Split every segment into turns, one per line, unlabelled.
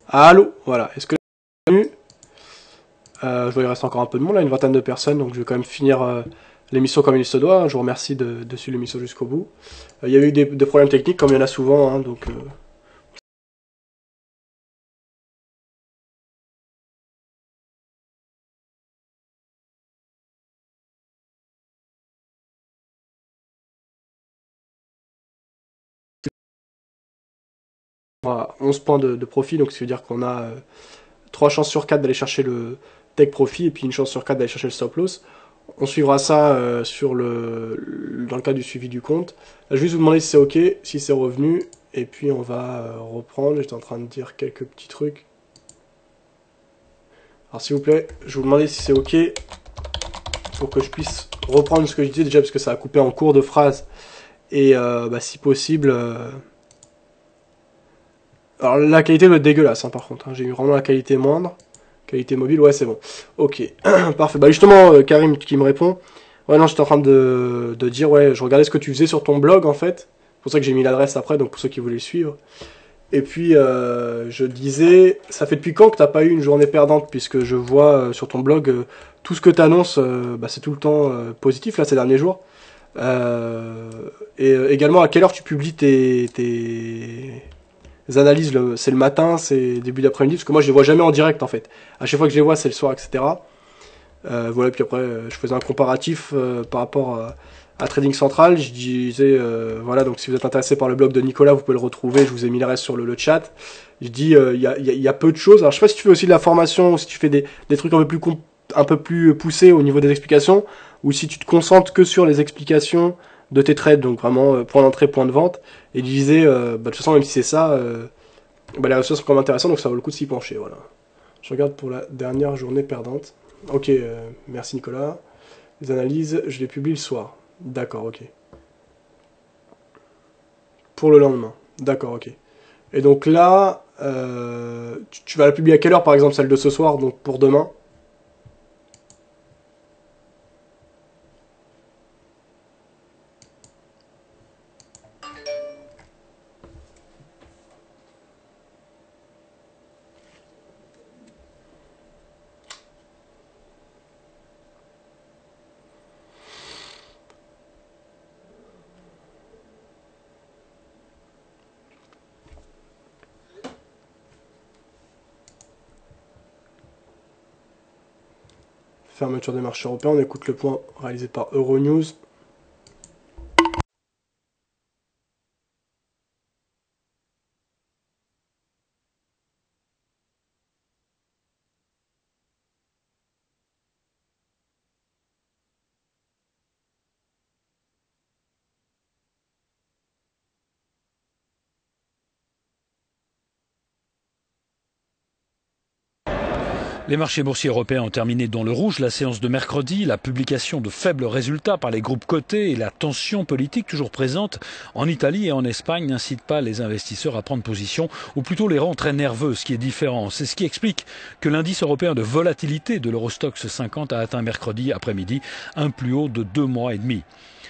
Allô, voilà. Est-ce que je vois il reste encore un peu de monde, là, une vingtaine de personnes, donc je vais quand même finir l'émission comme il se doit. Je vous remercie de suivre l'émission jusqu'au bout. Il y a eu des problèmes techniques, comme il y en a souvent, hein, donc on a 11 points de profit, donc ça veut dire qu'on a 3 chances sur 4 d'aller chercher le take profit, et puis une chance sur 4 d'aller chercher le stop loss. On suivra ça dans le cas du suivi du compte. Là, je vais juste vous demander si c'est OK, si c'est revenu, et puis on va reprendre. J'étais en train de dire quelques petits trucs. Alors s'il vous plaît, je vais vous demander si c'est OK pour que je puisse reprendre ce que je disais déjà, parce que ça a coupé en cours de phrase. Et si possible... Alors la qualité doit être dégueulasse, hein, par contre. Hein. J'ai eu vraiment la qualité moindre. Qualité mobile, ouais, c'est bon. Ok, parfait. Bah justement, Karim qui me répond. Ouais, non, j'étais en train de dire, ouais, je regardais ce que tu faisais sur ton blog, en fait. C'est pour ça que j'ai mis l'adresse après, donc pour ceux qui voulaient suivre. Et puis, je disais, ça fait depuis quand que t'as pas eu une journée perdante, puisque je vois sur ton blog, tout ce que t'annonces, c'est tout le temps positif, là, ces derniers jours. Euh, également, à quelle heure tu publies tes analyses, c'est le matin, c'est début d'après-midi, parce que moi je les vois jamais en direct en fait. À chaque fois que je les vois, c'est le soir, etc. Voilà, puis après, je faisais un comparatif par rapport à Trading Central. Je disais, voilà, donc si vous êtes intéressé par le blog de Nicolas, vous pouvez le retrouver. Je vous ai mis le reste sur le chat. Je dis, il y a peu de choses. Alors, je sais pas si tu fais aussi de la formation, ou si tu fais des trucs un peu plus poussés au niveau des explications, ou si tu te concentres que sur les explications de tes trades, donc vraiment point d'entrée, point de vente. Et je disais, de toute façon, même si c'est ça, les résultats sont quand même intéressants, donc ça vaut le coup de s'y pencher. Voilà. Je regarde pour la dernière journée perdante. Ok, merci Nicolas. Les analyses, je les publie le soir. D'accord, ok. Pour le lendemain. D'accord, ok. Et donc là, tu vas la publier à quelle heure par exemple celle de ce soir, donc pour demain? Fermeture des marchés européens, on écoute le point réalisé par Euronews.
Les marchés boursiers européens ont terminé dans le rouge la séance de mercredi. La publication de faibles résultats par les groupes cotés et la tension politique toujours présente en Italie et en Espagne n'incitent pas les investisseurs à prendre position, ou plutôt les rend très nerveux, ce qui est différent. C'est ce qui explique que l'indice européen de volatilité de l'Eurostoxx 50 a atteint mercredi après-midi un plus haut de 2 mois et demi.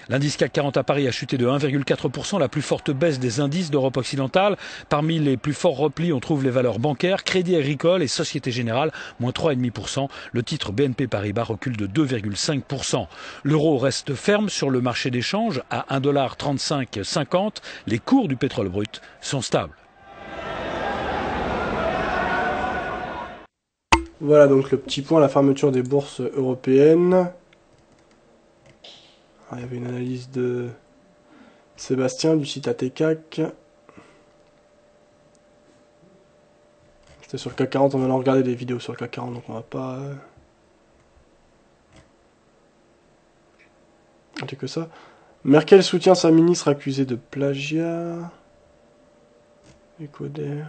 L'indice CAC 40 à Paris a chuté de 1,4%, la plus forte baisse des indices d'Europe occidentale. Parmi les plus forts replis, on trouve les valeurs bancaires, Crédit Agricole et Société Générale, moins 3,5%. Le titre BNP Paribas recule de 2,5%. L'euro reste ferme sur le marché d'échange à 1,3550 $. Les cours du pétrole brut sont stables.
Voilà donc le petit point, la fermeture des bourses européennes. Il y avait une analyse de Sébastien du site ATCAC. C'était sur le CAC 40, on vient de regarder des vidéos sur le CAC 40, donc on va pas... C'est que ça. Merkel soutient sa ministre accusée de plagiat. Ecoder.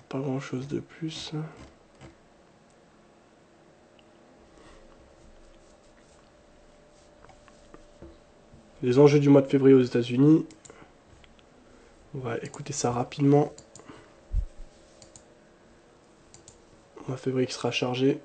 Pas grand chose de plus. Les enjeux du mois de février aux États-Unis. On va écouter ça rapidement. Mois de février qui sera chargé.